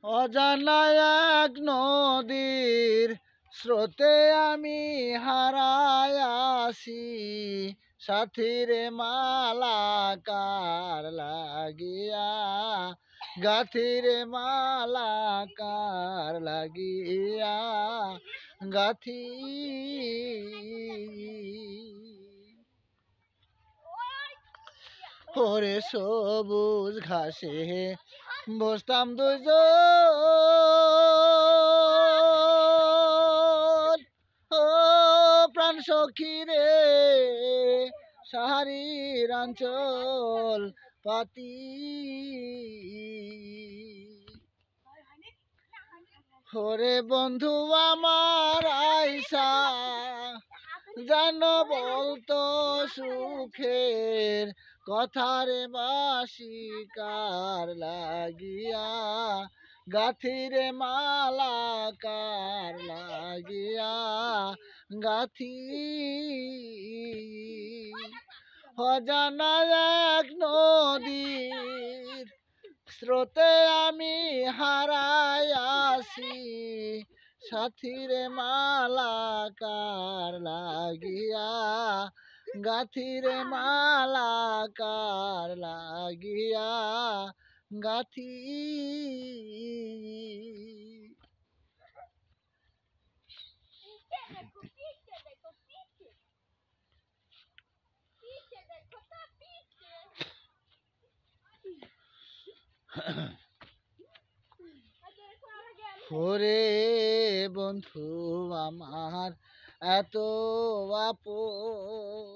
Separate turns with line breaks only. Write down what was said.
অজানা এক নদীর স্রোতে আমি হারায়াছি, সাথীরে মালাকার লাগিয়া, গাথিরে মালাকার লাগিয়া গাথি। ওরে সবুজ ঘাসে বসতাম দুজন, ও প্রাণ সখী রে সাহারির অঞ্চল পাতি। ওরে বন্ধু আমার আইসা যেন বলতো সুখের কথারে বাসি কার লাগিয়া, গাথিরে মালাকার লাগিয়া গাথি। অজানা এক নদীর স্রোতে আমি হারায়াছি, সাথীরে মালাকার লাগিয়া, গাথিরে মালাকার লাগিয়া গাথি। ওরে বন্ধু আমার এত আপন,